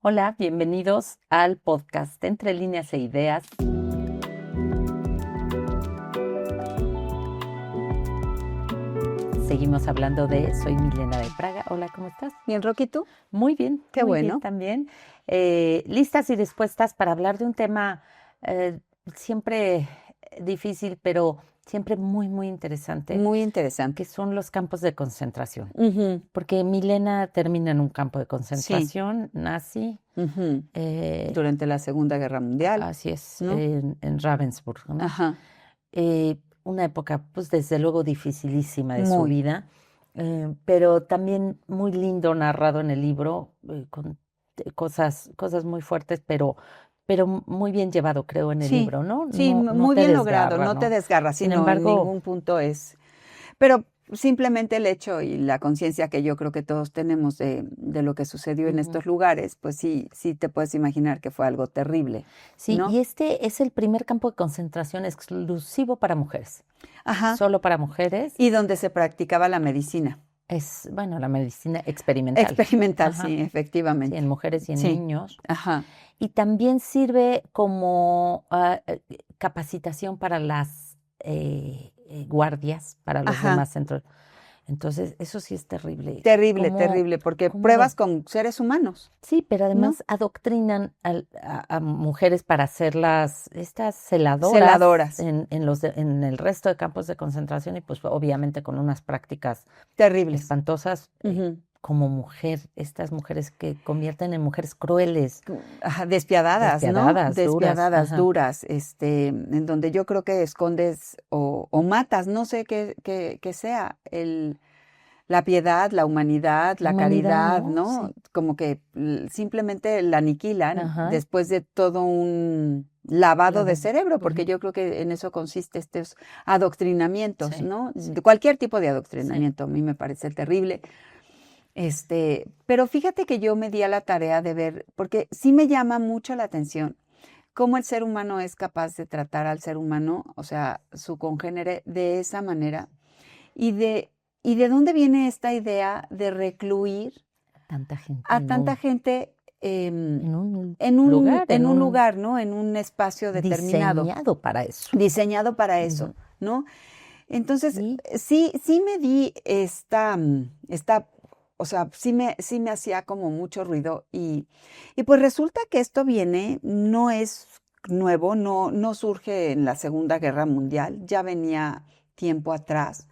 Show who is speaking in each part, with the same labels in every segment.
Speaker 1: Hola, bienvenidos al podcast Entre Líneas e Ideas. Seguimos hablando de Soy Milena de Praga. Hola, ¿cómo estás?
Speaker 2: Bien, Rocky, ¿tú?
Speaker 1: Muy bien,
Speaker 2: Qué
Speaker 1: muy bien
Speaker 2: bueno.
Speaker 1: también. Listas y dispuestas para hablar de un tema siempre difícil, pero siempre muy, muy interesante,
Speaker 2: Muy interesante.
Speaker 1: que son los campos de concentración.
Speaker 2: Ujú,
Speaker 1: Porque Milena termina en un campo de
Speaker 2: sí.
Speaker 1: concentración nazi.
Speaker 2: Ujú.
Speaker 1: eh,
Speaker 2: Durante la Segunda Guerra Mundial,
Speaker 1: Así es,
Speaker 2: ¿no?
Speaker 1: en Ravensburg, ¿no?
Speaker 2: Ajá.
Speaker 1: Una época, pues desde luego dificilísima de su
Speaker 2: Muy.
Speaker 1: vida, pero también muy lindo narrado en el libro, con cosas muy fuertes, pero muy bien llevado, creo, en el
Speaker 2: Sí,
Speaker 1: libro, ¿no?
Speaker 2: sí,
Speaker 1: No
Speaker 2: muy
Speaker 1: te
Speaker 2: bien logrado.
Speaker 1: desgarra,
Speaker 2: No te
Speaker 1: ¿no?
Speaker 2: desgarra,
Speaker 1: Sin
Speaker 2: sino en
Speaker 1: embargo,
Speaker 2: ningún punto es. Pero simplemente el hecho y la conciencia que yo creo que todos tenemos de lo que sucedió en
Speaker 1: ujú,
Speaker 2: estos lugares, pues sí te puedes imaginar que fue algo terrible,
Speaker 1: sí,
Speaker 2: ¿no?
Speaker 1: y este es el primer campo de concentración exclusivo para mujeres,
Speaker 2: Ajá.
Speaker 1: solo para mujeres.
Speaker 2: Y donde se practicaba la medicina.
Speaker 1: Es, bueno, la medicina experimental.
Speaker 2: Experimental,
Speaker 1: Ajá.
Speaker 2: sí,
Speaker 1: Sí, en
Speaker 2: efectivamente.
Speaker 1: mujeres y en
Speaker 2: Sí.
Speaker 1: niños.
Speaker 2: Ajá.
Speaker 1: Y también sirve como capacitación para las guardias, para los
Speaker 2: Ajá.
Speaker 1: demás centros. Entonces, eso sí es terrible.
Speaker 2: Terrible, terrible, porque
Speaker 1: Cómo
Speaker 2: pruebas con seres humanos,
Speaker 1: sí, pero
Speaker 2: ¿no?
Speaker 1: además adoctrinan a mujeres para hacerlas estas celadoras
Speaker 2: Celadoras,
Speaker 1: en el resto de campos de concentración y pues obviamente con unas prácticas
Speaker 2: terribles.
Speaker 1: espantosas,
Speaker 2: Ujú.
Speaker 1: como mujer, estas mujeres que convierten en mujeres crueles,
Speaker 2: Ajá, despiadadas, ¿no?
Speaker 1: despiadadas, duras,
Speaker 2: Despiadadas,
Speaker 1: ajá.
Speaker 2: duras, en donde yo creo que escondes o matas, no sé qué sea, la piedad, la humanidad,
Speaker 1: La
Speaker 2: la
Speaker 1: humanidad,
Speaker 2: caridad,
Speaker 1: ¿no?
Speaker 2: ¿no?
Speaker 1: Sí.
Speaker 2: Como que simplemente la aniquilan
Speaker 1: Ajá.
Speaker 2: después de todo un lavado de cerebro, porque
Speaker 1: Ujú.
Speaker 2: yo creo que en eso consiste estos adoctrinamientos,
Speaker 1: Sí,
Speaker 2: ¿no?
Speaker 1: sí,
Speaker 2: De cualquier tipo de
Speaker 1: sí.
Speaker 2: adoctrinamiento, a mí me parece terrible. Pero fíjate que yo me di a la tarea de ver, porque sí me llama mucho la atención cómo el ser humano es capaz de tratar al ser humano, o sea, su congénere, de esa manera, y de dónde viene esta idea de recluir
Speaker 1: Tanta gente
Speaker 2: a tanta gente
Speaker 1: en un
Speaker 2: en un,
Speaker 1: lugar,
Speaker 2: en un lugar, ¿no? En un espacio determinado,
Speaker 1: diseñado para eso.
Speaker 2: diseñado para eso,
Speaker 1: Ujú.
Speaker 2: ¿no? Entonces,
Speaker 1: Y
Speaker 2: sí me di o sea, sí me hacía como mucho ruido y pues resulta que esto viene, no es nuevo, no surge en la Segunda Guerra Mundial, ya venía tiempo atrás.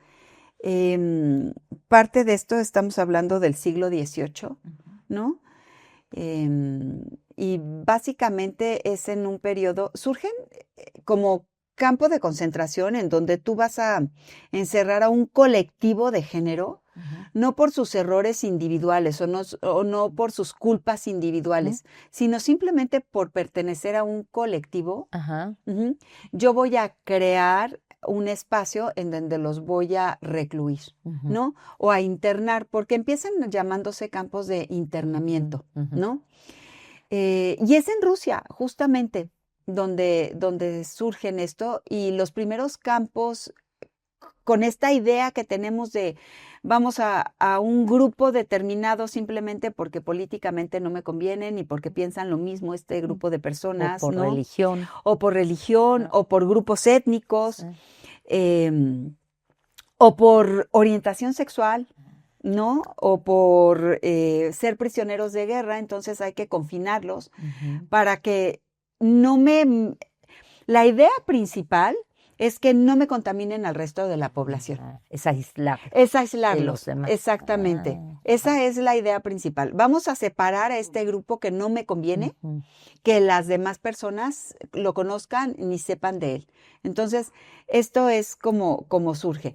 Speaker 2: Em, Parte de esto estamos hablando del siglo XVIII,
Speaker 1: ujú.
Speaker 2: ¿no? Em, y básicamente es en un periodo, surgen como campo de concentración en donde tú vas a encerrar a un colectivo de género,
Speaker 1: Ujú,
Speaker 2: no por sus errores individuales o no por sus culpas
Speaker 1: ujú.
Speaker 2: individuales, sino simplemente por pertenecer a un colectivo.
Speaker 1: Ajá.
Speaker 2: Ujú. Yo voy a crear un espacio en donde los voy a recluir,
Speaker 1: Ujú,
Speaker 2: ¿no? O a internar, porque empiezan llamándose campos de
Speaker 1: ujú,
Speaker 2: internamiento,
Speaker 1: ujú.
Speaker 2: ¿no? Y es en Rusia, justamente, donde surgen esto y los primeros campos con esta idea que tenemos de vamos a un grupo determinado simplemente porque políticamente no me convienen y porque piensan lo mismo este
Speaker 1: Mm.
Speaker 2: grupo de
Speaker 1: O
Speaker 2: personas,
Speaker 1: por
Speaker 2: ¿no?
Speaker 1: religión.
Speaker 2: O por religión,
Speaker 1: Ah,
Speaker 2: o por grupos
Speaker 1: sí.
Speaker 2: étnicos, em, o por orientación sexual, ¿no? O por ser prisioneros de guerra, entonces hay que confinarlos
Speaker 1: Ujú.
Speaker 2: para que no me... La idea principal es que no me contaminen al resto de la población.
Speaker 1: Ajá. Es aislar
Speaker 2: Es
Speaker 1: de los
Speaker 2: aislarlos,
Speaker 1: demás.
Speaker 2: exactamente.
Speaker 1: Ah, ajá.
Speaker 2: Esa es la idea principal. Vamos a separar a este grupo que no me conviene,
Speaker 1: Ujú,
Speaker 2: que las demás personas lo conozcan ni sepan de él. Entonces, esto es como surge.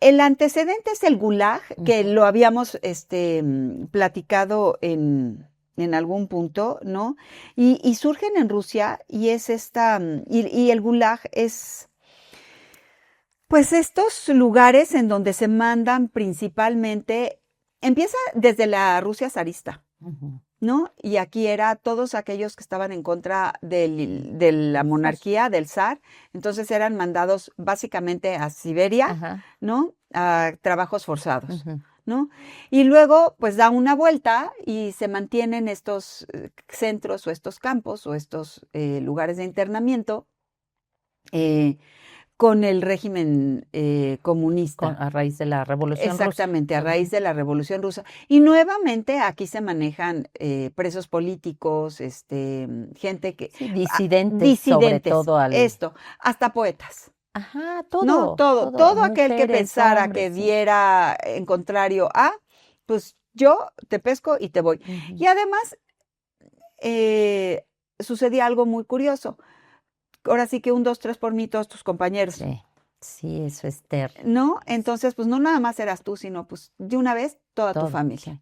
Speaker 2: El antecedente es el Gulag, que
Speaker 1: ujú.
Speaker 2: lo habíamos platicado en algún punto, ¿no? Y surgen en Rusia y es y el Gulag es, pues, estos lugares en donde se mandan principalmente, empieza desde la Rusia zarista,
Speaker 1: Ujú.
Speaker 2: ¿no? Y aquí era todos aquellos que estaban en contra de la
Speaker 1: El zar.
Speaker 2: monarquía, del zar, entonces eran mandados básicamente a Siberia,
Speaker 1: Ajá.
Speaker 2: ¿no? A trabajos forzados,
Speaker 1: Ujú.
Speaker 2: ¿no? Y luego, pues da una vuelta y se mantienen estos centros o estos campos o estos lugares de internamiento con el régimen comunista.
Speaker 1: A raíz de la Revolución Rusa.
Speaker 2: Exactamente, a raíz de la Revolución Rusa. Y nuevamente aquí se manejan presos políticos, gente que...
Speaker 1: Sí, disidentes, sobre todo
Speaker 2: esto, hasta poetas.
Speaker 1: Ajá,
Speaker 2: ¿No?
Speaker 1: todo,
Speaker 2: Todo aquel que
Speaker 1: mujeres,
Speaker 2: pensara
Speaker 1: hombres,
Speaker 2: que
Speaker 1: sí.
Speaker 2: viera en contrario a, pues yo te pesco y te voy. Y además sucedía algo muy curioso. Ahora sí que 1, 2, 3 por mí, todos tus compañeros.
Speaker 1: Sí, sí, eso es terrible.
Speaker 2: ¿No? Entonces, pues no nada más eras tú, sino pues de una vez toda tu
Speaker 1: Todo,
Speaker 2: familia.
Speaker 1: sí.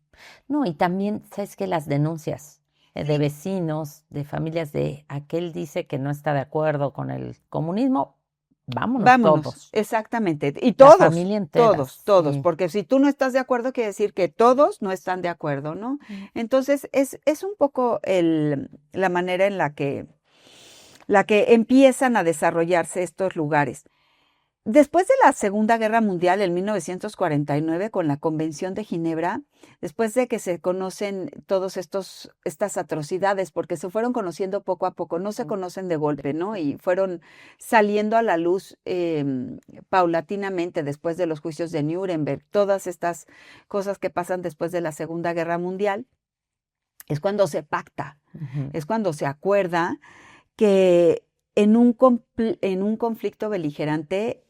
Speaker 1: No, y también, ¿sabes qué? Las denuncias de vecinos, de familias de aquel dice que no está de acuerdo con el comunismo, vámonos todos.
Speaker 2: Exactamente. Y
Speaker 1: La
Speaker 2: todos,
Speaker 1: familia entera,
Speaker 2: todos,
Speaker 1: sí.
Speaker 2: porque si tú no estás de acuerdo, quiere decir que todos no están de acuerdo, ¿no? Entonces, es un poco la manera en la que empiezan a desarrollarse estos lugares. Después de la Segunda Guerra Mundial, en 1949, con la Convención de Ginebra, después de que se conocen todas estas atrocidades, porque se fueron conociendo poco a poco, no se conocen de golpe, ¿no? Y fueron saliendo a la luz paulatinamente después de los juicios de Nuremberg, todas estas cosas que pasan después de la Segunda Guerra Mundial, es cuando se pacta, es cuando se acuerda que en un conflicto beligerante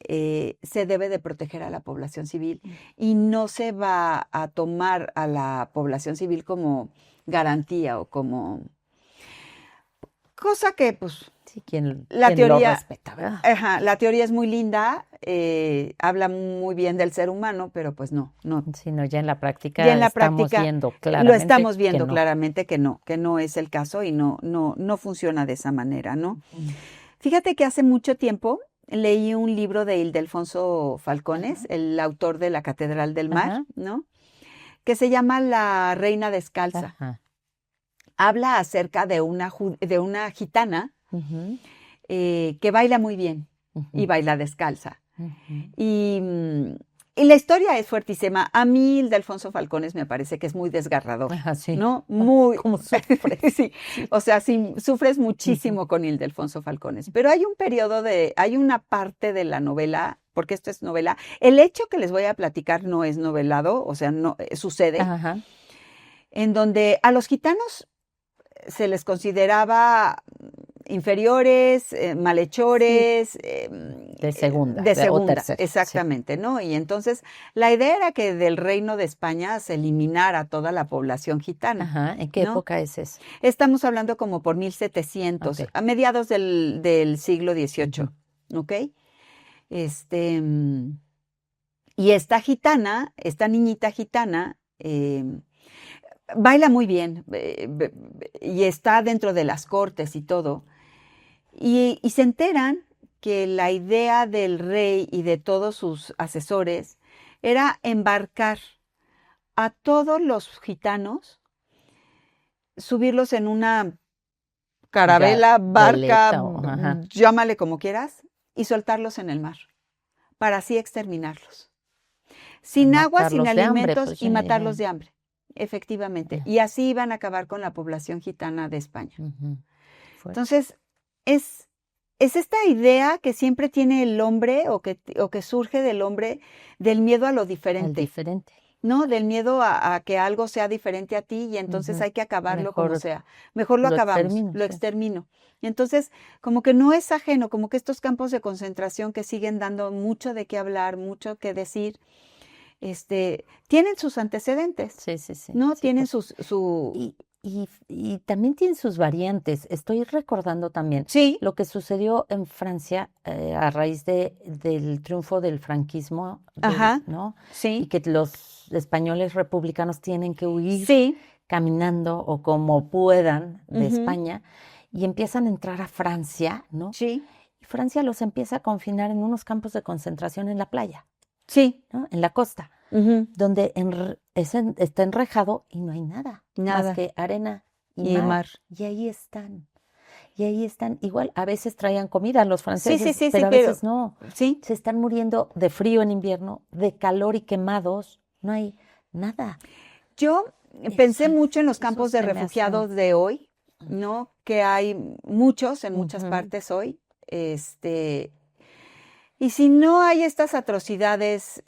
Speaker 2: se debe de proteger a la población civil y no se va a tomar a la población civil como garantía o como cosa que pues
Speaker 1: Sí, quien
Speaker 2: la
Speaker 1: lo
Speaker 2: teoría
Speaker 1: respeta, ¿verdad?
Speaker 2: la teoría es muy linda, habla muy bien del ser humano, pero pues no.
Speaker 1: Sino ya en la
Speaker 2: Ya
Speaker 1: práctica
Speaker 2: en la
Speaker 1: estamos
Speaker 2: práctica
Speaker 1: viendo
Speaker 2: lo
Speaker 1: claramente
Speaker 2: estamos
Speaker 1: que
Speaker 2: viendo
Speaker 1: no.
Speaker 2: claramente que no es el caso y no funciona de esa manera, ¿no? Fíjate que hace mucho tiempo leí un libro de Ildefonso Falcones, el autor de La Catedral del Mar,
Speaker 1: Ajá.
Speaker 2: ¿no? Que se llama La Reina Descalza.
Speaker 1: Ajá.
Speaker 2: Habla acerca de una gitana que baila muy bien y baila descalza. Y la historia es fuertísima. A mí Ildefonso Falcones me parece que es muy desgarrador,
Speaker 1: Ajá, sí.
Speaker 2: ¿no? Muy...
Speaker 1: ¿Cómo sufres?
Speaker 2: Sí, o sea, sí, sufres muchísimo con Ildefonso Falcones. Pero hay hay una parte de la novela, porque esto es novela. El hecho que les voy a platicar no es novelado, o sea, no sucede,
Speaker 1: Ajá.
Speaker 2: en donde a los gitanos se les consideraba inferiores, malhechores,
Speaker 1: De segunda, o tercera,
Speaker 2: exactamente, ¿no? Y entonces la idea era que del reino de España se eliminara toda la población gitana.
Speaker 1: Ajá. ¿En qué
Speaker 2: ¿no?
Speaker 1: época es eso?
Speaker 2: Estamos hablando como por 1700,
Speaker 1: Ok.
Speaker 2: a mediados del siglo XVIII, ¿ok? Y esta gitana, esta niñita gitana, baila muy bien y está dentro de las cortes y todo. Y se enteran que la idea del rey y de todos sus asesores era embarcar a todos los gitanos, subirlos en una carabela, barca,
Speaker 1: Ajá.
Speaker 2: llámale como quieras, y soltarlos en el mar, para así exterminarlos. Sin agua, sin
Speaker 1: Matarlos de hambre,
Speaker 2: alimentos
Speaker 1: pues
Speaker 2: y
Speaker 1: ya,
Speaker 2: matarlos
Speaker 1: ya.
Speaker 2: de hambre, efectivamente.
Speaker 1: Ya.
Speaker 2: Y así iban a acabar con la población gitana de España.
Speaker 1: Fuerte.
Speaker 2: Entonces, es esta idea que siempre tiene el hombre o que surge del hombre del miedo a lo
Speaker 1: El
Speaker 2: diferente,
Speaker 1: diferente.
Speaker 2: ¿no? Del miedo a que algo sea diferente a ti y entonces hay que acabarlo como
Speaker 1: Mejor
Speaker 2: sea. Mejor lo acabamos,
Speaker 1: extermino,
Speaker 2: lo
Speaker 1: sí.
Speaker 2: extermino. Y entonces, como que no es ajeno, como que estos campos de concentración que siguen dando mucho de qué hablar, mucho que decir, tienen sus antecedentes,
Speaker 1: Sí, sí, sí.
Speaker 2: ¿no?
Speaker 1: Sí,
Speaker 2: Tienen
Speaker 1: pues,
Speaker 2: su...
Speaker 1: y también tienen sus variantes. Estoy recordando también
Speaker 2: Sí,
Speaker 1: lo que sucedió en Francia a raíz del triunfo del franquismo,
Speaker 2: ajá,
Speaker 1: ¿no? Y
Speaker 2: sí,
Speaker 1: que los españoles republicanos tienen que huir
Speaker 2: sí,
Speaker 1: caminando o como puedan de
Speaker 2: ujú,
Speaker 1: España y empiezan a entrar a Francia, ¿no?
Speaker 2: sí,
Speaker 1: Y Francia los empieza a confinar en unos campos de concentración en la playa,
Speaker 2: sí,
Speaker 1: ¿no? En la costa,
Speaker 2: ujú,
Speaker 1: donde está enrejado y no hay nada más
Speaker 2: nada.
Speaker 1: que arena y
Speaker 2: Y
Speaker 1: mar.
Speaker 2: mar.
Speaker 1: Y ahí están. Y ahí están. Igual a veces traían comida los
Speaker 2: Sí,
Speaker 1: franceses,
Speaker 2: sí,
Speaker 1: pero a
Speaker 2: pero
Speaker 1: veces no.
Speaker 2: sí,
Speaker 1: Se están muriendo de frío en invierno, de calor y quemados. No hay nada.
Speaker 2: Yo pensé
Speaker 1: Eso,
Speaker 2: mucho en los
Speaker 1: eso
Speaker 2: campos de
Speaker 1: se me hace.
Speaker 2: refugiados de hoy, ¿no? Que hay muchos en muchas
Speaker 1: Ujú.
Speaker 2: partes hoy. Y si no hay estas atrocidades,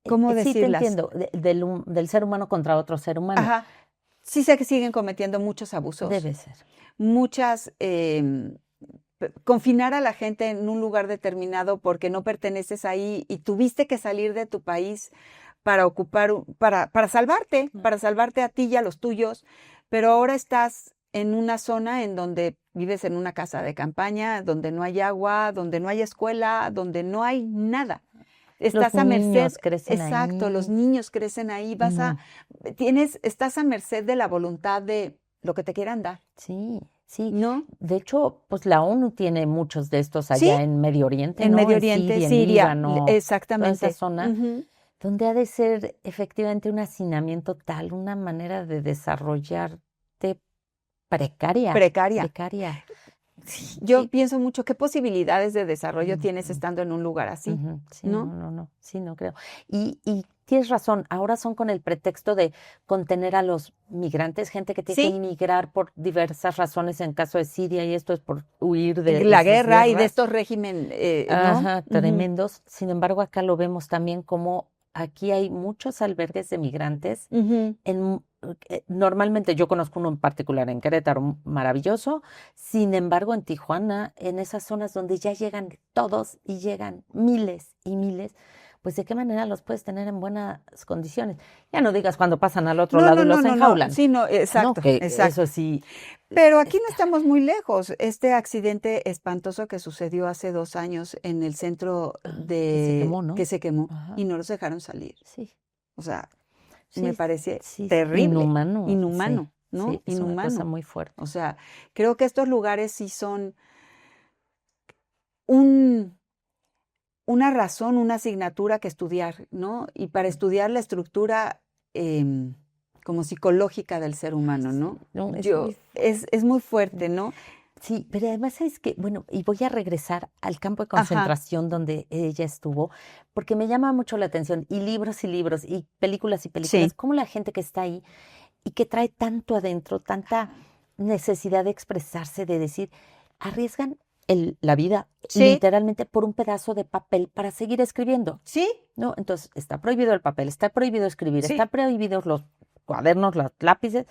Speaker 2: ¿cómo
Speaker 1: Sí, te
Speaker 2: decirlas?
Speaker 1: entiendo, del ser humano contra otro ser humano.
Speaker 2: Ajá. Sí sé que siguen cometiendo muchos abusos,
Speaker 1: Debe ser.
Speaker 2: muchas, confinar a la gente en un lugar determinado porque no perteneces ahí y tuviste que salir de tu país para para salvarte a ti y a los tuyos, pero ahora estás en una zona en donde vives en una casa de campaña, donde no hay agua, donde no hay escuela, donde no hay nada.
Speaker 1: Los
Speaker 2: Estás a merced,
Speaker 1: niños crecen
Speaker 2: exacto, los
Speaker 1: ahí.
Speaker 2: niños crecen ahí,
Speaker 1: No,
Speaker 2: estás a merced de la voluntad de lo que te quieran dar,
Speaker 1: sí, sí.
Speaker 2: ¿no?
Speaker 1: De hecho, pues la ONU tiene muchos de estos
Speaker 2: Sí,
Speaker 1: allá en Medio Oriente,
Speaker 2: en
Speaker 1: ¿no?
Speaker 2: Medio
Speaker 1: En
Speaker 2: Oriente,
Speaker 1: Siria, en
Speaker 2: Siria,
Speaker 1: Líbano, toda esa
Speaker 2: exactamente.
Speaker 1: zona,
Speaker 2: Ujú.
Speaker 1: donde ha de ser efectivamente un hacinamiento tal, una manera de desarrollarte precaria,
Speaker 2: Precaria.
Speaker 1: precaria.
Speaker 2: Yo
Speaker 1: Sí.
Speaker 2: pienso mucho, ¿qué posibilidades de desarrollo tienes
Speaker 1: Ujú.
Speaker 2: estando en un lugar así?
Speaker 1: Ujú. Sí,
Speaker 2: ¿No?
Speaker 1: no, sí, no creo. Y tienes razón, ahora son con el pretexto de contener a los migrantes, gente que tiene que
Speaker 2: Sí,
Speaker 1: emigrar por diversas razones, en caso de Siria, y esto es por huir de
Speaker 2: la
Speaker 1: esas
Speaker 2: guerra y de
Speaker 1: guerras.
Speaker 2: estos régimen, ¿no?
Speaker 1: Ajá,
Speaker 2: Ujú,
Speaker 1: tremendos. Sin embargo, acá lo vemos también como aquí hay muchos albergues de migrantes.
Speaker 2: ujú.
Speaker 1: Normalmente yo conozco uno en particular en Querétaro, maravilloso. Sin embargo, en Tijuana, en esas zonas donde ya llegan todos y llegan miles y miles, pues de qué manera los puedes tener en buenas condiciones. Ya no digas cuando pasan al otro
Speaker 2: No,
Speaker 1: lado
Speaker 2: no,
Speaker 1: y
Speaker 2: no,
Speaker 1: los
Speaker 2: no, no,
Speaker 1: enjaulan.
Speaker 2: sí, no,
Speaker 1: No,
Speaker 2: exacto,
Speaker 1: que eso
Speaker 2: exacto.
Speaker 1: sí
Speaker 2: Pero aquí no
Speaker 1: está.
Speaker 2: estamos muy lejos. Este accidente espantoso que sucedió hace 2 años en el centro
Speaker 1: Que se quemó,
Speaker 2: que
Speaker 1: ¿no?
Speaker 2: se quemó
Speaker 1: Ajá,
Speaker 2: y no los dejaron salir.
Speaker 1: sí,
Speaker 2: O sea, me
Speaker 1: sí,
Speaker 2: parece
Speaker 1: sí, sí.
Speaker 2: terrible,
Speaker 1: Inhumano, sí,
Speaker 2: inhumano, ¿no?
Speaker 1: sí, es una cosa
Speaker 2: Inhumano.
Speaker 1: muy fuerte.
Speaker 2: O sea, creo que estos lugares sí son un, una razón, una asignatura que estudiar, ¿no? Y para estudiar la estructura como psicológica del ser
Speaker 1: Ay,
Speaker 2: humano,
Speaker 1: sí,
Speaker 2: ¿no?
Speaker 1: no, es muy
Speaker 2: Es muy
Speaker 1: fuerte.
Speaker 2: fuerte, ¿no?
Speaker 1: Sí, pero además es que, bueno, y voy a regresar al campo de
Speaker 2: Ajá,
Speaker 1: concentración donde ella estuvo, porque me llama mucho la atención, y libros, y películas,
Speaker 2: sí,
Speaker 1: como la gente que está ahí y que trae tanto adentro, tanta necesidad de expresarse, de decir, arriesgan la vida
Speaker 2: sí,
Speaker 1: literalmente por un pedazo de papel para seguir escribiendo,
Speaker 2: sí,
Speaker 1: ¿no? Entonces, está prohibido el papel, está prohibido escribir, está
Speaker 2: sí,
Speaker 1: prohibidos los cuadernos, los lápices,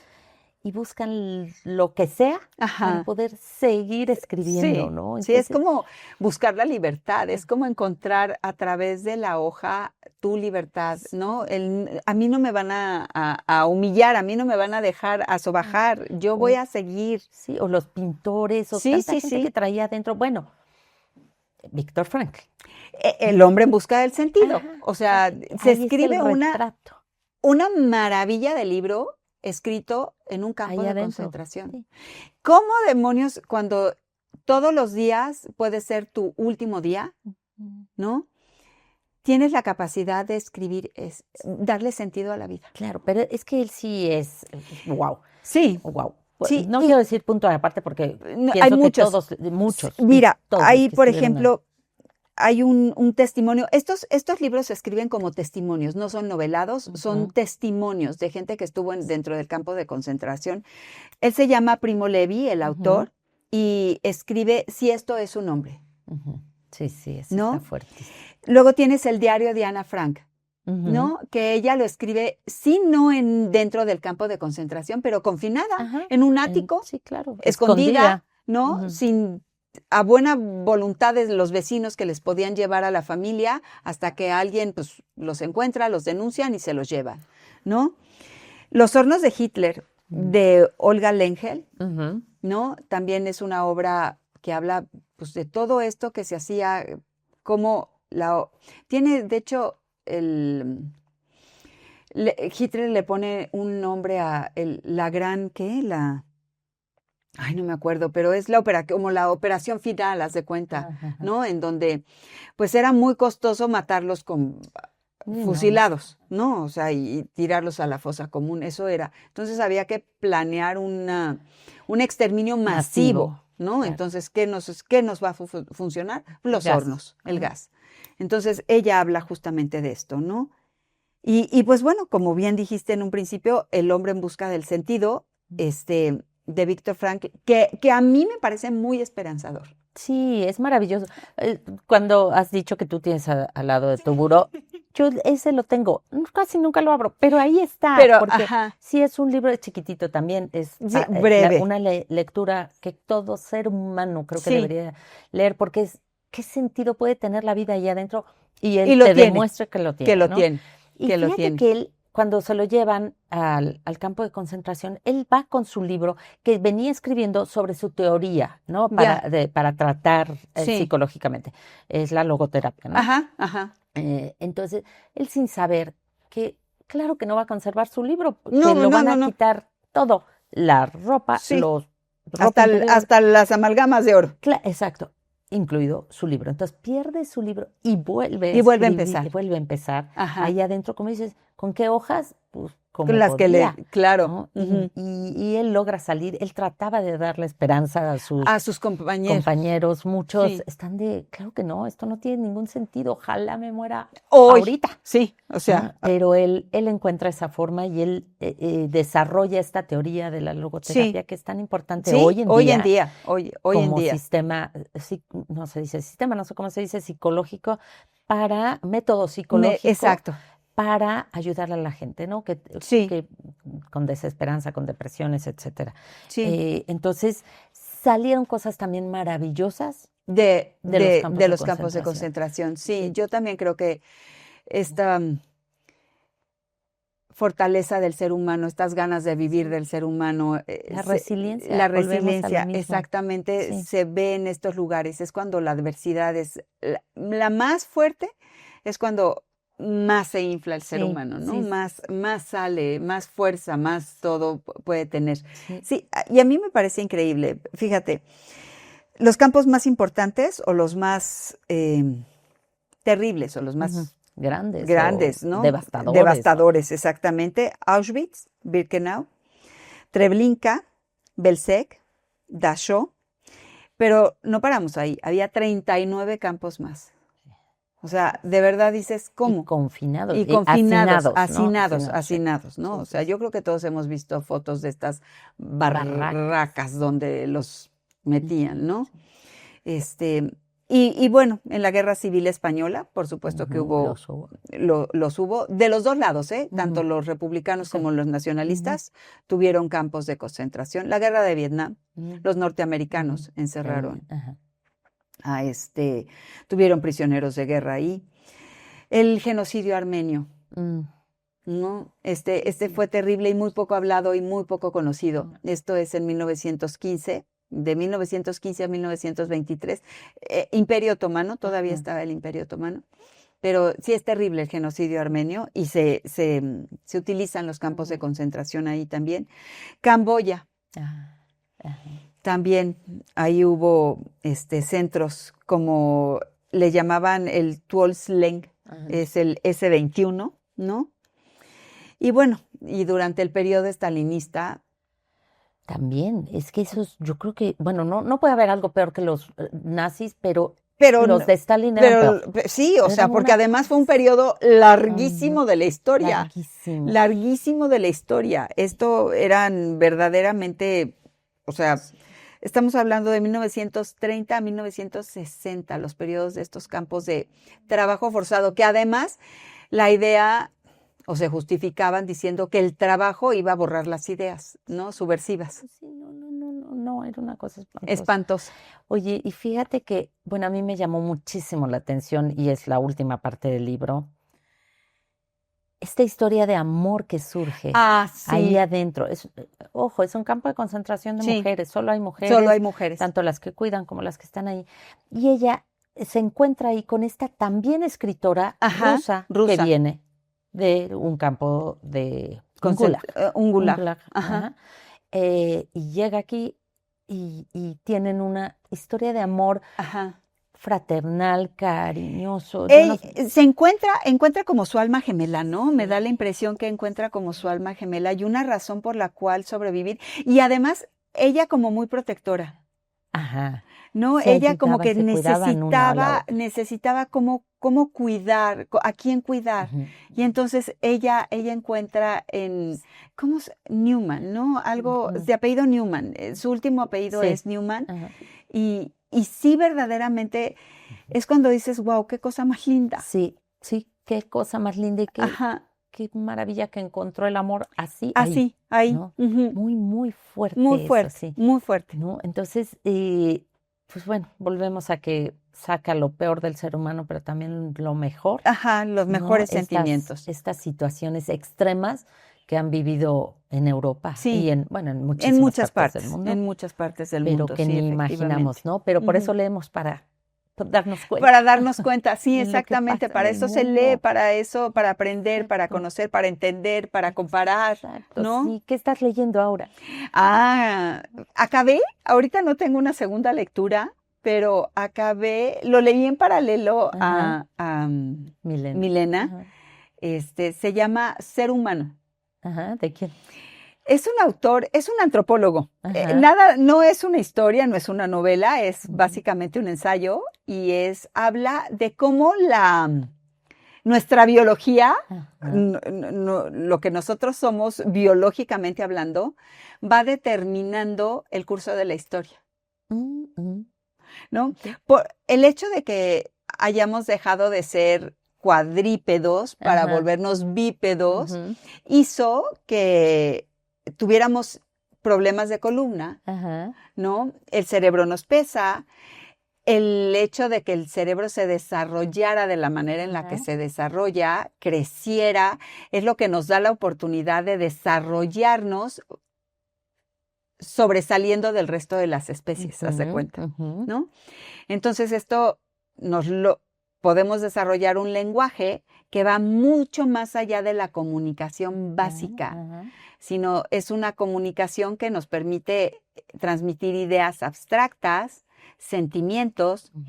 Speaker 1: y buscan lo que sea para
Speaker 2: ajá.
Speaker 1: poder seguir escribiendo,
Speaker 2: Sí,
Speaker 1: ¿no?
Speaker 2: sí, es
Speaker 1: Entonces,
Speaker 2: como buscar la libertad, es como encontrar a través de la hoja tu libertad,
Speaker 1: s-
Speaker 2: ¿no? A mí no me van a humillar, a mí no me van a dejar a
Speaker 1: ah,
Speaker 2: sobajar, yo voy
Speaker 1: o,
Speaker 2: a seguir.
Speaker 1: sí, o los pintores, o
Speaker 2: Sí,
Speaker 1: tanta
Speaker 2: sí,
Speaker 1: gente que
Speaker 2: sí.
Speaker 1: traía adentro. Bueno, Víctor Frank.
Speaker 2: El hombre en busca del sentido.
Speaker 1: Ajá,
Speaker 2: O sea, se
Speaker 1: ahí está el
Speaker 2: escribe
Speaker 1: retrato,
Speaker 2: una maravilla de libro escrito en un campo
Speaker 1: ahí
Speaker 2: de
Speaker 1: adentro.
Speaker 2: concentración.
Speaker 1: Sí.
Speaker 2: ¿Cómo demonios cuando todos los días puede ser tu último día,
Speaker 1: Mm,
Speaker 2: ¿no? Tienes la capacidad de escribir, darle sentido a la vida.
Speaker 1: claro, pero es que él sí es, wow,
Speaker 2: Sí,
Speaker 1: wow.
Speaker 2: sí,
Speaker 1: No
Speaker 2: y
Speaker 1: quiero decir punto de aparte porque
Speaker 2: no, hay
Speaker 1: pienso que
Speaker 2: muchos.
Speaker 1: todos, muchos y
Speaker 2: Mira,
Speaker 1: todos
Speaker 2: ahí,
Speaker 1: que
Speaker 2: por
Speaker 1: estuvieron ahí.
Speaker 2: ejemplo, hay un testimonio. Estos libros se escriben como testimonios, no son novelados, son
Speaker 1: Ujú,
Speaker 2: testimonios de gente que estuvo dentro del campo de concentración. Él se llama Primo Levi, el
Speaker 1: ujú,
Speaker 2: autor, y escribe Si esto es un hombre,
Speaker 1: ujú. Sí, sí, ese está
Speaker 2: ¿no?
Speaker 1: fuertísimo.
Speaker 2: Luego tienes el diario de Ana Frank,
Speaker 1: Ujú.
Speaker 2: ¿no? Que ella lo escribe, sí, no dentro del campo de concentración, pero confinada,
Speaker 1: Ajá,
Speaker 2: en un ático,
Speaker 1: sí, claro,
Speaker 2: escondida,
Speaker 1: escondida.
Speaker 2: ¿no?
Speaker 1: Ujú.
Speaker 2: A buena voluntad de los vecinos que les podían llevar a la familia hasta que alguien pues, los encuentra, los denuncian y se los llevan, ¿no? Los hornos de Hitler,
Speaker 1: Mm.
Speaker 2: de Olga Lengel,
Speaker 1: Ujú.
Speaker 2: ¿no? También es una obra que habla pues, de todo esto que se hacía, como tiene, de hecho, Hitler le pone un nombre a la gran, ¿qué? Ay, no me acuerdo, pero es como la operación final, haz de cuenta,
Speaker 1: Ajá, ajá.
Speaker 2: ¿no? En donde, pues era muy costoso matarlos con
Speaker 1: Sí, no.
Speaker 2: fusilados, ¿no? O sea, y tirarlos a la fosa común, eso era. Entonces había que planear un exterminio masivo,
Speaker 1: Masivo.
Speaker 2: ¿no?
Speaker 1: Claro.
Speaker 2: Entonces, ¿qué nos va a funcionar? Los
Speaker 1: Gas.
Speaker 2: hornos, el
Speaker 1: Ujú.
Speaker 2: gas. Entonces, ella habla justamente de esto, ¿no? Y pues bueno, como bien dijiste en un principio, El hombre en busca del sentido, de Víctor Frankl, que a mí me parece muy esperanzador.
Speaker 1: Sí, es maravilloso. Cuando has dicho que tú tienes al lado de tu buró, yo ese lo tengo, casi nunca lo abro, pero ahí está,
Speaker 2: Pero,
Speaker 1: porque
Speaker 2: ajá,
Speaker 1: sí es un libro chiquitito también, es
Speaker 2: sí, breve,
Speaker 1: una lectura que todo ser humano creo que
Speaker 2: sí,
Speaker 1: debería leer, porque es qué sentido puede tener la vida ahí adentro y
Speaker 2: y
Speaker 1: él
Speaker 2: lo
Speaker 1: te
Speaker 2: tiene,
Speaker 1: demuestra que lo
Speaker 2: que
Speaker 1: tiene,
Speaker 2: lo
Speaker 1: ¿no?
Speaker 2: tiene,
Speaker 1: Y
Speaker 2: que lo
Speaker 1: fíjate
Speaker 2: tiene.
Speaker 1: que él, cuando se lo llevan al campo de concentración, él va con su libro que venía escribiendo sobre su teoría, ¿no?
Speaker 2: Ya,
Speaker 1: Para tratar
Speaker 2: sí,
Speaker 1: psicológicamente. Es la logoterapia, ¿no?
Speaker 2: ajá, ajá.
Speaker 1: Entonces, él sin saber que, claro que no va a conservar su libro,
Speaker 2: No,
Speaker 1: que lo
Speaker 2: no,
Speaker 1: van
Speaker 2: no,
Speaker 1: a
Speaker 2: no,
Speaker 1: quitar todo, la ropa,
Speaker 2: sí,
Speaker 1: ropa interior,
Speaker 2: hasta las amalgamas de oro.
Speaker 1: exacto, incluido su libro. Entonces pierde su libro y vuelve a
Speaker 2: Y vuelve a
Speaker 1: escribir, y
Speaker 2: empezar,
Speaker 1: vuelve a empezar
Speaker 2: ajá,
Speaker 1: ahí adentro, como dices, ¿con qué hojas? Pues
Speaker 2: con
Speaker 1: como
Speaker 2: las que
Speaker 1: podía,
Speaker 2: claro,
Speaker 1: ¿no?
Speaker 2: ujú,
Speaker 1: Y él logra salir, él trataba de darle esperanza a sus
Speaker 2: a sus compañeros,
Speaker 1: compañeros, muchos
Speaker 2: sí.
Speaker 1: están claro que no, esto no tiene ningún sentido, ojalá me muera
Speaker 2: Hoy,
Speaker 1: ahorita.
Speaker 2: sí, o sea,
Speaker 1: Pero él encuentra esa forma y él desarrolla esta teoría de la
Speaker 2: sí,
Speaker 1: logoterapia que es tan importante
Speaker 2: sí,
Speaker 1: hoy en
Speaker 2: hoy en
Speaker 1: día
Speaker 2: día, hoy en
Speaker 1: como
Speaker 2: día,
Speaker 1: sistema, no se dice sistema, no sé cómo se dice, psicológico, método psicológico
Speaker 2: exacto,
Speaker 1: para ayudarle a la gente, ¿no?
Speaker 2: sí,
Speaker 1: Que con desesperanza, con depresiones, etcétera.
Speaker 2: sí,
Speaker 1: Entonces, salieron cosas también maravillosas
Speaker 2: de,
Speaker 1: de los
Speaker 2: de,
Speaker 1: campos
Speaker 2: de
Speaker 1: de
Speaker 2: los campos de
Speaker 1: concentración.
Speaker 2: concentración, sí,
Speaker 1: Sí,
Speaker 2: yo también creo que esta fortaleza del ser humano, estas ganas de vivir
Speaker 1: sí.
Speaker 2: del ser humano,
Speaker 1: La resiliencia,
Speaker 2: la
Speaker 1: volvemos a lo
Speaker 2: resiliencia,
Speaker 1: mismo.
Speaker 2: exactamente,
Speaker 1: Sí,
Speaker 2: se ve en estos lugares. Es cuando la adversidad es la más fuerte, es cuando más se infla el ser
Speaker 1: sí,
Speaker 2: humano, ¿no?
Speaker 1: sí,
Speaker 2: Más sale, más fuerza, más todo puede tener.
Speaker 1: sí.
Speaker 2: Sí, y a mí me parece increíble. Fíjate, los campos más importantes o los más terribles o los
Speaker 1: Ujú.
Speaker 2: más
Speaker 1: Grandes o
Speaker 2: grandes, ¿no?
Speaker 1: devastadores, ¿no?
Speaker 2: Devastadores, exactamente. Auschwitz, Birkenau, Treblinka, Belzec, Dachau, pero no paramos ahí, había 39 campos más. O sea, de verdad dices,
Speaker 1: Y
Speaker 2: ¿cómo?
Speaker 1: confinados,
Speaker 2: Y
Speaker 1: y
Speaker 2: confinados,
Speaker 1: hacinados, ¿no?
Speaker 2: hacinados,
Speaker 1: Hacinados, sí.
Speaker 2: hacinados, ¿no?
Speaker 1: Sí,
Speaker 2: O
Speaker 1: sí,
Speaker 2: sea,
Speaker 1: sí.
Speaker 2: yo creo que todos hemos visto fotos de estas
Speaker 1: Barracas.
Speaker 2: barracas donde los
Speaker 1: Sí,
Speaker 2: metían, ¿no?
Speaker 1: sí.
Speaker 2: Este, y bueno, en la Guerra Civil Española, por supuesto que
Speaker 1: Ujú,
Speaker 2: hubo,
Speaker 1: los hubo.
Speaker 2: los hubo, de los dos lados, ¿eh? Tanto
Speaker 1: Ujú,
Speaker 2: los republicanos
Speaker 1: sí.
Speaker 2: como los
Speaker 1: Ujú,
Speaker 2: nacionalistas tuvieron campos de concentración. La Guerra de Vietnam,
Speaker 1: ujú,
Speaker 2: los
Speaker 1: ujú.
Speaker 2: norteamericanos encerraron
Speaker 1: Ajá.
Speaker 2: a tuvieron prisioneros de guerra ahí. El genocidio armenio,
Speaker 1: Mm,
Speaker 2: ¿no? Este
Speaker 1: sí.
Speaker 2: fue terrible y muy poco hablado y muy poco conocido.
Speaker 1: Mm,
Speaker 2: Esto es en 1915, de 1915 a 1923. Imperio Otomano, todavía
Speaker 1: ujú,
Speaker 2: estaba el Imperio Otomano, pero sí es terrible el genocidio armenio y se utilizan los campos de
Speaker 1: ujú.
Speaker 2: concentración ahí también. Camboya,
Speaker 1: Ah, ajá.
Speaker 2: también ahí hubo centros como le llamaban el Tuol Sleng,
Speaker 1: Ajá.
Speaker 2: es el S-21, ¿no? Y bueno, y durante el periodo estalinista,
Speaker 1: También, es que yo creo que, bueno, no puede haber algo peor que los nazis, pero
Speaker 2: pero,
Speaker 1: los de Stalin eran peor.
Speaker 2: sí, o sea,
Speaker 1: Eran
Speaker 2: porque
Speaker 1: una
Speaker 2: además fue un
Speaker 1: cosa,
Speaker 2: periodo
Speaker 1: ujú,
Speaker 2: larguísimo de la historia,
Speaker 1: larguísimo.
Speaker 2: larguísimo de la historia. Esto eran verdaderamente, o sea,
Speaker 1: Sí.
Speaker 2: estamos hablando de 1930 a 1960, los periodos de estos campos de trabajo forzado, que además la idea o se justificaban diciendo que el trabajo iba a borrar las ideas, ¿no? Subversivas.
Speaker 1: Sí, no, era una cosa espantosa.
Speaker 2: Espantosa.
Speaker 1: Oye, y fíjate que, bueno, a mí me llamó muchísimo la atención y es la última parte del libro, esta historia de amor que surge
Speaker 2: Ah,
Speaker 1: ahí
Speaker 2: sí,
Speaker 1: adentro. Ojo, es un campo de concentración de
Speaker 2: sí,
Speaker 1: mujeres, solo hay
Speaker 2: solo hay
Speaker 1: mujeres,
Speaker 2: mujeres.
Speaker 1: tanto las que cuidan como las que están ahí. Y ella se encuentra ahí con esta también escritora
Speaker 2: Ajá,
Speaker 1: rusa que
Speaker 2: rusa,
Speaker 1: viene de un campo de un gulag,
Speaker 2: un
Speaker 1: un
Speaker 2: gulag.
Speaker 1: gulag,
Speaker 2: Ajá,
Speaker 1: ajá. Y llega aquí y tienen una historia de amor
Speaker 2: ajá.
Speaker 1: fraternal, cariñoso. Yo no,
Speaker 2: Encuentra como su alma gemela, ¿no? Me da la impresión que encuentra como su alma gemela y una razón por la cual sobrevivir. Y además, ella como muy protectora.
Speaker 1: Ajá.
Speaker 2: ¿no?
Speaker 1: Se
Speaker 2: Ella como que
Speaker 1: ayudaban, se cuidaban una a la otra.
Speaker 2: necesitaba cómo cuidar, a quién cuidar.
Speaker 1: Ujú.
Speaker 2: Y entonces ella encuentra en, Newman, ¿no? Algo
Speaker 1: Ujú.
Speaker 2: de apellido Newman. Su último apellido
Speaker 1: Sí.
Speaker 2: es Newman.
Speaker 1: Ajá.
Speaker 2: Y sí, verdaderamente es cuando dices, wow, qué cosa más linda.
Speaker 1: Sí, sí, qué cosa más linda y
Speaker 2: Ajá,
Speaker 1: qué maravilla que encontró el amor así ahí,
Speaker 2: así, ahí.
Speaker 1: ¿no?
Speaker 2: Ujú.
Speaker 1: Muy, muy fuerte eso, sí,
Speaker 2: Muy fuerte.
Speaker 1: ¿no? Entonces, pues bueno, volvemos a que saca lo peor del ser humano, pero también lo mejor,
Speaker 2: Ajá, los
Speaker 1: ¿no?
Speaker 2: mejores sentimientos.
Speaker 1: Estas situaciones extremas que han vivido en Europa y
Speaker 2: Sí,
Speaker 1: bueno, en muchísimas partes del mundo,
Speaker 2: en muchas partes del
Speaker 1: pero
Speaker 2: mundo,
Speaker 1: que
Speaker 2: sí,
Speaker 1: ni
Speaker 2: efectivamente.
Speaker 1: imaginamos, ¿no? Pero por eso
Speaker 2: Ujú.
Speaker 1: leemos para darnos cuenta
Speaker 2: Para darnos cuenta, sí,
Speaker 1: de lo que
Speaker 2: exactamente,
Speaker 1: pasa en
Speaker 2: para
Speaker 1: el
Speaker 2: eso se lee,
Speaker 1: mundo.
Speaker 2: para eso, para aprender, para
Speaker 1: Exacto.
Speaker 2: conocer, para entender, para comparar,
Speaker 1: Exacto,
Speaker 2: ¿no?
Speaker 1: sí. ¿Qué estás leyendo ahora?
Speaker 2: Ah, acabé, ahorita no tengo una segunda lectura, pero acabé, lo leí en paralelo
Speaker 1: Ajá,
Speaker 2: a
Speaker 1: Milena.
Speaker 2: Milena,
Speaker 1: Ajá,
Speaker 2: se llama Ser Humano.
Speaker 1: ajá, ¿de quién?
Speaker 2: Es un autor, es un antropólogo.
Speaker 1: Ajá.
Speaker 2: Nada, no es una historia, no es una novela, es
Speaker 1: Ujú,
Speaker 2: básicamente un ensayo y habla de cómo nuestra biología,
Speaker 1: ajá.
Speaker 2: lo que nosotros somos biológicamente hablando, va determinando el curso de la historia,
Speaker 1: Mm,
Speaker 2: ¿no?
Speaker 1: okey.
Speaker 2: Por el hecho de que hayamos dejado de ser cuadrípedos para
Speaker 1: Ajá.
Speaker 2: volvernos bípedos,
Speaker 1: Ujú.
Speaker 2: hizo que tuviéramos problemas de columna,
Speaker 1: Ajá.
Speaker 2: ¿no? El cerebro nos pesa, el hecho de que el cerebro se desarrollara de la manera en la que
Speaker 1: Ajá.
Speaker 2: se desarrolla, creciera, es lo que nos da la oportunidad de desarrollarnos sobresaliendo del resto de las especies, haz de
Speaker 1: Ujú,
Speaker 2: cuenta,
Speaker 1: ujú.
Speaker 2: ¿no? Entonces esto podemos desarrollar un lenguaje que va mucho más allá de la comunicación
Speaker 1: Ajá,
Speaker 2: básica,
Speaker 1: ajá.
Speaker 2: sino es una comunicación que nos permite transmitir ideas abstractas, sentimientos,
Speaker 1: Ujú,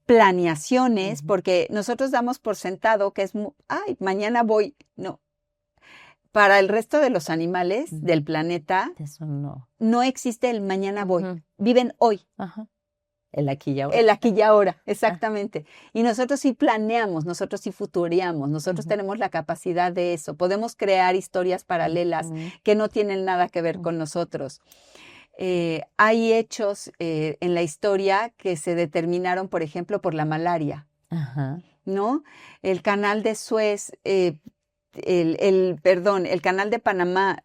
Speaker 2: planeaciones,
Speaker 1: ujú.
Speaker 2: porque nosotros damos por sentado que ay, mañana voy. No, para el resto de los animales
Speaker 1: Mm,
Speaker 2: del planeta
Speaker 1: eso no.
Speaker 2: no existe el mañana voy.
Speaker 1: Ujú.
Speaker 2: Viven hoy.
Speaker 1: Ajá. El aquí y ahora.
Speaker 2: El aquí y ahora,
Speaker 1: Ah,
Speaker 2: exactamente. Y nosotros sí planeamos, nosotros sí futureamos, nosotros
Speaker 1: ujú,
Speaker 2: tenemos la capacidad de eso. Podemos crear historias paralelas
Speaker 1: ujú,
Speaker 2: que no tienen nada que ver
Speaker 1: ujú.
Speaker 2: con nosotros. Hay hechos en la historia que se determinaron, por ejemplo, por la malaria,
Speaker 1: Ajá.
Speaker 2: ¿no? El canal de Suez, el canal de Panamá,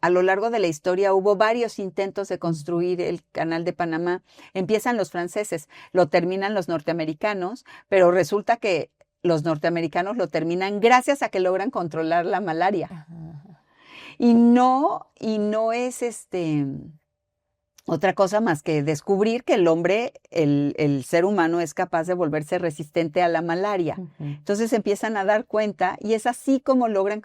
Speaker 2: a lo largo de la historia hubo varios intentos de
Speaker 1: Ujú.
Speaker 2: construir el canal de Panamá. Empiezan los franceses, lo terminan los norteamericanos, pero resulta que los norteamericanos lo terminan gracias a que logran controlar la malaria.
Speaker 1: Ajá.
Speaker 2: Y no es otra cosa más que descubrir que el hombre, el ser humano, es capaz de volverse resistente a la malaria.
Speaker 1: Ujú.
Speaker 2: Entonces empiezan a dar cuenta y es así como logran,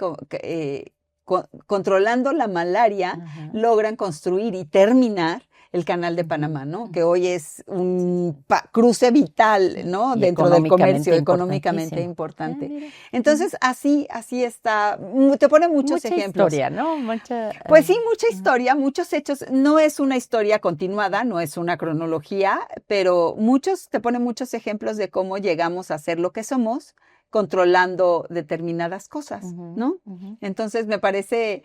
Speaker 2: controlando la malaria,
Speaker 1: Ajá.
Speaker 2: logran construir y terminar el canal de
Speaker 1: Ujú,
Speaker 2: Panamá, ¿no?
Speaker 1: ujú.
Speaker 2: Que hoy es
Speaker 1: Sí,
Speaker 2: un
Speaker 1: sí.
Speaker 2: cruce vital,
Speaker 1: Sí,
Speaker 2: ¿no?
Speaker 1: y
Speaker 2: Dentro del comercio,
Speaker 1: económicamente
Speaker 2: económicamente
Speaker 1: importantísimo.
Speaker 2: importante.
Speaker 1: Mira. Ujú.
Speaker 2: Entonces, así está. Te pone muchos
Speaker 1: Mucha
Speaker 2: ejemplos.
Speaker 1: historia, ¿no? Mucha,
Speaker 2: Pues sí, mucha
Speaker 1: ajá.
Speaker 2: historia, muchos hechos. No es una historia continuada, no es una cronología, pero te pone muchos ejemplos de cómo llegamos a ser lo que somos controlando determinadas cosas,
Speaker 1: Ujú,
Speaker 2: ¿no?
Speaker 1: ujú.
Speaker 2: Entonces me parece,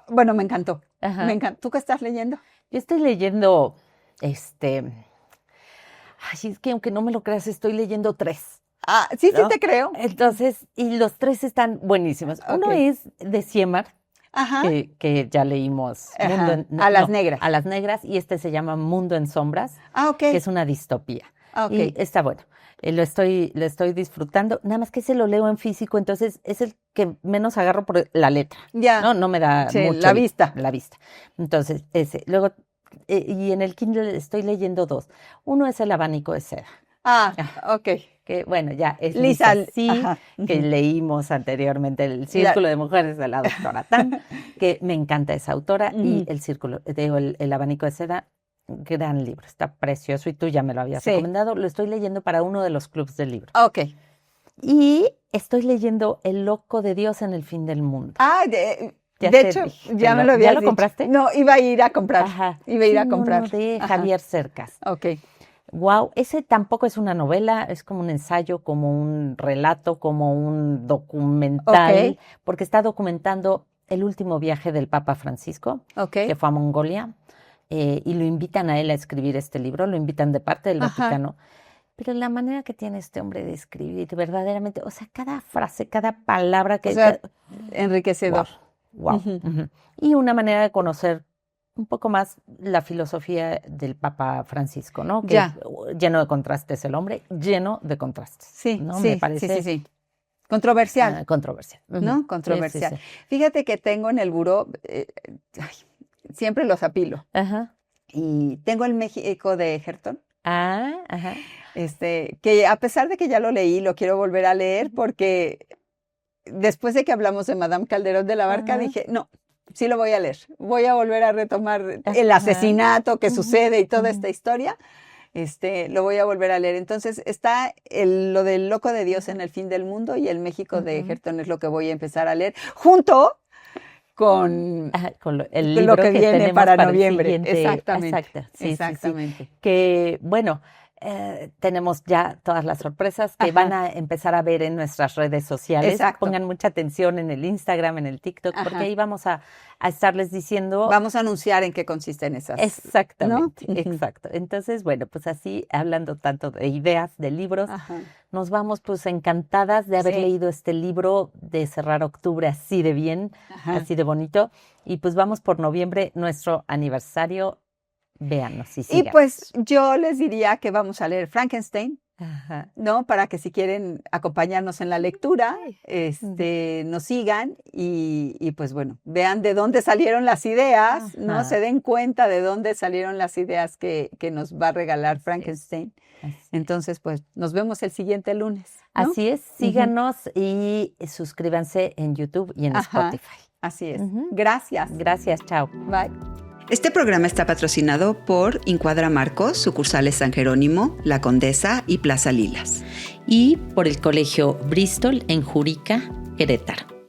Speaker 2: bueno, me encantó. Me
Speaker 1: Ajá.
Speaker 2: encantó. ¿Tú qué estás leyendo?
Speaker 1: Yo estoy leyendo, este, ay, es que aunque no me lo creas, estoy leyendo 3,
Speaker 2: Ah, sí, sí
Speaker 1: ¿no?
Speaker 2: te creo.
Speaker 1: Entonces, y los 3 están buenísimos.
Speaker 2: Ok.
Speaker 1: Uno es de Siemar,
Speaker 2: Ajá,
Speaker 1: que ya leímos Mundo
Speaker 2: ajá.
Speaker 1: en
Speaker 2: A las
Speaker 1: no,
Speaker 2: negras.
Speaker 1: A las negras, y este se llama Mundo en sombras,
Speaker 2: Ah, ok.
Speaker 1: que es una distopía.
Speaker 2: Ah,
Speaker 1: Y
Speaker 2: ok.
Speaker 1: está bueno. Lo estoy disfrutando. Nada más que se lo leo en físico, entonces es el que menos agarro por la letra, ¿no?
Speaker 2: Ya.
Speaker 1: No me da
Speaker 2: Sí,
Speaker 1: mucho
Speaker 2: la vista.
Speaker 1: la vista. Entonces, ese. Luego, y en el Kindle estoy leyendo 2. Uno es El abanico de seda.
Speaker 2: Ah,
Speaker 1: Ah,
Speaker 2: ok.
Speaker 1: que bueno, ya es
Speaker 2: Lisa,
Speaker 1: Lisa Sí,
Speaker 2: ajá.
Speaker 1: que
Speaker 2: Ujú.
Speaker 1: leímos anteriormente El
Speaker 2: La-
Speaker 1: Círculo de Mujeres de la doctora Tan, que me encanta esa autora, y
Speaker 2: Ujú.
Speaker 1: El abanico de seda, gran libro, está precioso y tú ya me lo habías
Speaker 2: Sí.
Speaker 1: recomendado. Lo estoy leyendo para uno de los clubs de libros.
Speaker 2: Ok.
Speaker 1: Y estoy leyendo El loco de Dios en el fin del mundo.
Speaker 2: Ah,
Speaker 1: Ya
Speaker 2: de
Speaker 1: te
Speaker 2: hecho,
Speaker 1: dije,
Speaker 2: ya me lo habías
Speaker 1: ¿Ya lo
Speaker 2: dicho.
Speaker 1: compraste?
Speaker 2: No, iba a ir a comprar.
Speaker 1: Ajá.
Speaker 2: Iba a ir a
Speaker 1: Sí,
Speaker 2: comprar.
Speaker 1: uno de
Speaker 2: Ajá.
Speaker 1: Javier Cercas.
Speaker 2: Ok.
Speaker 1: Wow, ese tampoco es una novela, es como un ensayo, como un relato, como un documental,
Speaker 2: Ok.
Speaker 1: porque está documentando el último viaje del Papa Francisco,
Speaker 2: Ok.
Speaker 1: que fue a Mongolia, y lo invitan a él a escribir este libro, lo invitan de parte del
Speaker 2: Ajá.
Speaker 1: Vaticano. Pero la manera que tiene este hombre de escribir, verdaderamente, o sea, cada frase, cada palabra
Speaker 2: O sea, enriquecedor.
Speaker 1: wow. Y una manera de conocer un poco más la filosofía del Papa Francisco, ¿no? Que
Speaker 2: Ya.
Speaker 1: lleno de contrastes el hombre, lleno de contrastes,
Speaker 2: Sí,
Speaker 1: ¿no?
Speaker 2: sí,
Speaker 1: Me parece
Speaker 2: sí. Controversial,
Speaker 1: controversial.
Speaker 2: ¿no?
Speaker 1: Sí,
Speaker 2: Controversial.
Speaker 1: sí, sí.
Speaker 2: Fíjate que tengo en el buró, siempre los apilo.
Speaker 1: Ajá.
Speaker 2: Y tengo el México de Herton,
Speaker 1: Ajá.
Speaker 2: que a pesar de que ya lo leí, lo quiero volver a leer porque después de que hablamos de Madame Calderón de la Barca,
Speaker 1: Ajá.
Speaker 2: dije, no, sí lo voy a leer. Voy a volver a retomar el
Speaker 1: Ajá.
Speaker 2: asesinato que sucede y toda
Speaker 1: Ujú.
Speaker 2: esta historia. Lo voy a volver a leer. Entonces está lo del Loco de Dios en el fin del mundo y el México de
Speaker 1: Ujú.
Speaker 2: Herton es lo que voy a empezar a leer, junto con
Speaker 1: Ajá, con el
Speaker 2: lo
Speaker 1: libro
Speaker 2: que
Speaker 1: que
Speaker 2: viene
Speaker 1: tenemos
Speaker 2: para
Speaker 1: el
Speaker 2: noviembre.
Speaker 1: siguiente.
Speaker 2: Exactamente,
Speaker 1: Exacto, sí, sí, sí.
Speaker 2: exactamente.
Speaker 1: Que bueno, tenemos ya todas las sorpresas que van
Speaker 2: Ajá,
Speaker 1: a empezar a ver en nuestras redes sociales.
Speaker 2: exacto.
Speaker 1: Pongan mucha atención en el Instagram, en el TikTok, porque
Speaker 2: Ajá.
Speaker 1: ahí vamos a estarles diciendo
Speaker 2: Vamos a anunciar en qué consisten esas, ¿no?
Speaker 1: exactamente,
Speaker 2: Ujú.
Speaker 1: exacto. Entonces, bueno, pues así, hablando tanto de ideas, de libros,
Speaker 2: Ajá.
Speaker 1: nos vamos pues encantadas de haber
Speaker 2: Sí.
Speaker 1: leído este libro, de cerrar octubre así de bien,
Speaker 2: Ajá.
Speaker 1: así de bonito. Y pues vamos por noviembre, nuestro aniversario. Véanos y
Speaker 2: Y
Speaker 1: síganos.
Speaker 2: pues yo les diría que vamos a leer Frankenstein,
Speaker 1: Ajá.
Speaker 2: ¿no? Para que si quieren acompañarnos en la lectura,
Speaker 1: Ay.
Speaker 2: nos sigan y pues bueno, vean de dónde salieron las ideas, ¿no?
Speaker 1: Ajá.
Speaker 2: Se den cuenta de dónde salieron las ideas que nos va a regalar Frankenstein.
Speaker 1: Así es.
Speaker 2: Entonces, pues nos vemos el siguiente lunes, ¿no?
Speaker 1: Así es, síganos y suscríbanse en YouTube y en
Speaker 2: Ajá,
Speaker 1: Spotify.
Speaker 2: así es.
Speaker 1: Ujú.
Speaker 2: Gracias.
Speaker 1: Gracias, chao.
Speaker 2: Bye.
Speaker 3: Este programa está patrocinado por Encuadra Marcos, sucursales San Jerónimo, La Condesa y Plaza Lilas.
Speaker 1: Y por el Colegio Bristol en Jurica, Querétaro.